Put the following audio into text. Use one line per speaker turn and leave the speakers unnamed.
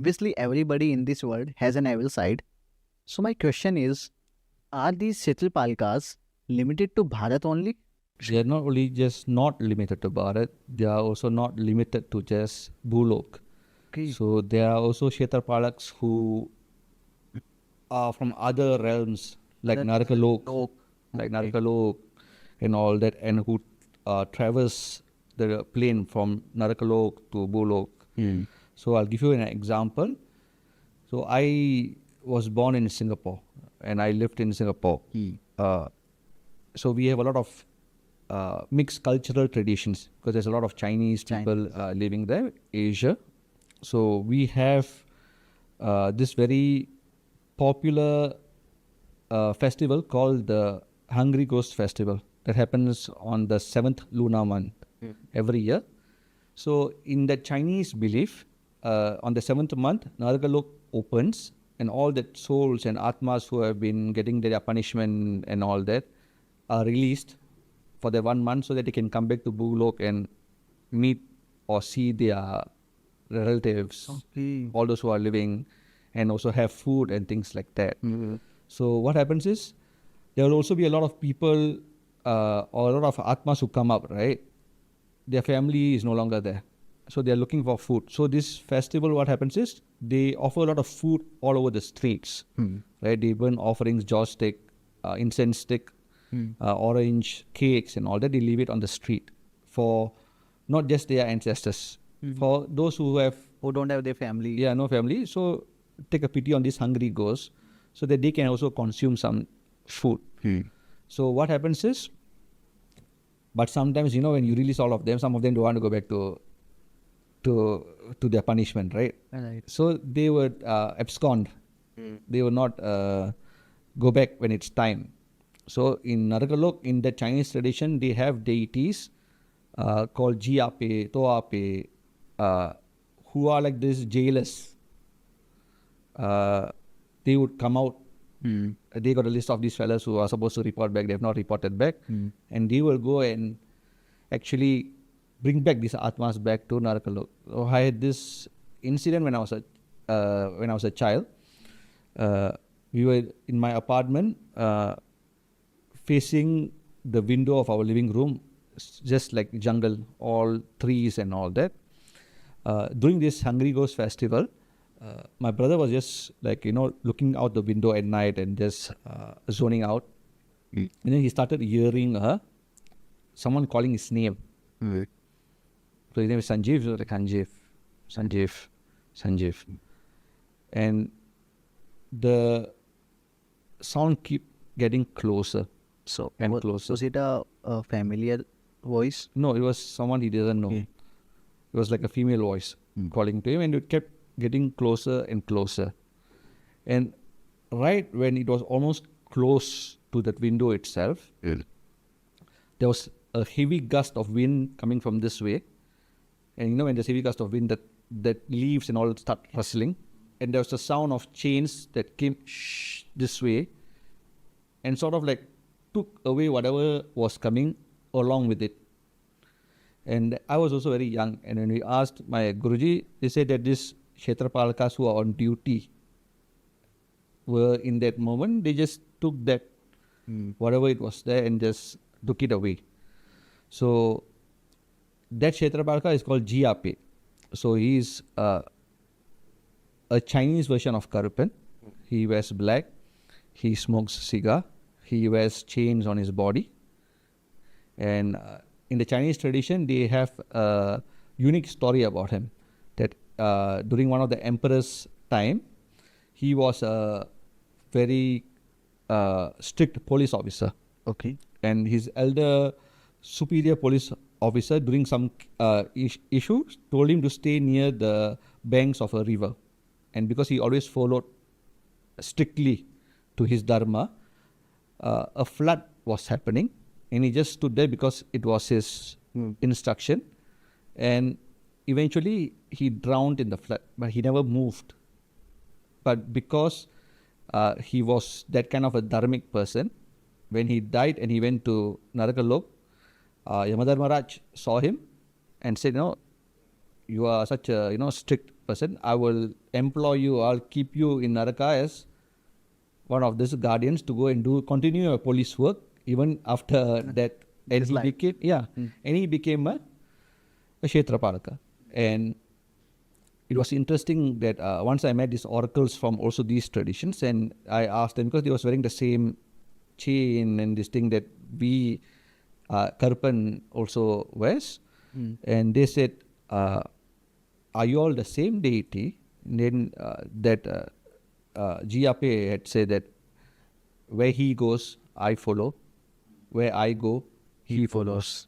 obviously everybody in this world has an evil side. So my question is, are these Kshetrapalikas limited to Bharat only?
They are not only just not limited to Bharat, they are also not limited to just Bhulok.
Okay.
So there are also Kshetrapalaks who are from other realms like Naraka Lok, Naraka Lok and all that, and who traverse the plane from Naraka Lok to Bhulok. So I'll give you an example. So I was born in Singapore and I lived in Singapore. So we have a lot of mixed cultural traditions because there's a lot of Chinese people living there, Asia. So we have this very popular festival called the Hungry Ghost Festival that happens on the 7th lunar month every year. So in the Chinese belief, on the 7th month, Naraka Lok opens and all the souls and atmas who have been getting their punishment and all that are released for the 1 month so that they can come back to Bhulok and meet or see their relatives, all those who are living, and also have food and things like that. So what happens is, there will also be a lot of people or a lot of atmas who come up, right? Their family is no longer there. So they are looking for food. So this festival, what happens is, they offer a lot of food all over the streets, right? They burn offerings, joss stick, incense stick, orange cakes and all that. They leave it on the street for not just their ancestors, for those who
don't have their family.
Yeah, no family. So take a pity on these hungry ghosts so that they can also consume some food. So what happens is, but sometimes, you know, when you release all of them, some of them don't want to go back to their punishment, right? So they were abscond. They will not go back when it's time. So in Naraka Lok, in the Chinese tradition, they have deities called Ji Ah Pek, who are like these jailers. They would come out. They got a list of these fellas who are supposed to report back. They have not reported back, and they will go and actually bring back these atmas back to Naraka Lok. So I had this incident when I was a child. We were in my apartment, facing the window of our living room, just like jungle, all trees and all that. During this Hungry Ghost festival, my brother was just like, you know, looking out the window at night and just zoning out. And then he started hearing someone calling his name. So his name is Sanjeev. So like Sanjeev. And the sound keep getting closer. Closer.
Was it a familiar voice?
No, it was someone he doesn't know. It was like a female voice calling to him, and it kept getting closer and closer. And right when it was almost close to that window itself, there was a heavy gust of wind coming from this way. And you know, when there's heavy gust of wind, that leaves and all start rustling. And there was a sound of chains that came this way and sort of like took away whatever was coming along with it. And I was also very young. And when we asked my Guruji, they said that these Kshetrapalikas who are on duty were in that moment, they just took that, whatever it was there, and just took it away. So that Kshetrapalika is called Ji Ah Pek. So he is a Chinese version of Karuppan. He wears black. He smokes cigar. He wears chains on his body. And in the Chinese tradition, they have a unique story about him. That during one of the emperor's time, he was a very strict police officer.
Okay.
And his elder superior police officer, during some issue, told him to stay near the banks of a river. And because he always followed strictly to his dharma, a flood was happening, and he just stood there because it was his instruction. And eventually he drowned in the flood, but he never moved. But because he was that kind of a dharmic person, when he died and he went to Naraka Lok, Yamadharmaraj saw him and said, no, you are such a strict person. I will employ you. I'll keep you in Naraka as one of these guardians to go and continue your police work even after that. And
His
he
life.
became and he became a Kshetrapalaka. And it was interesting that once I met these oracles from also these traditions, and I asked them, because they was wearing the same chain and this thing that we Karuppan also wears, and they said, are you all the same deity? And then Ji Ah Pek had said that where he goes, I follow. Where I go, he follows.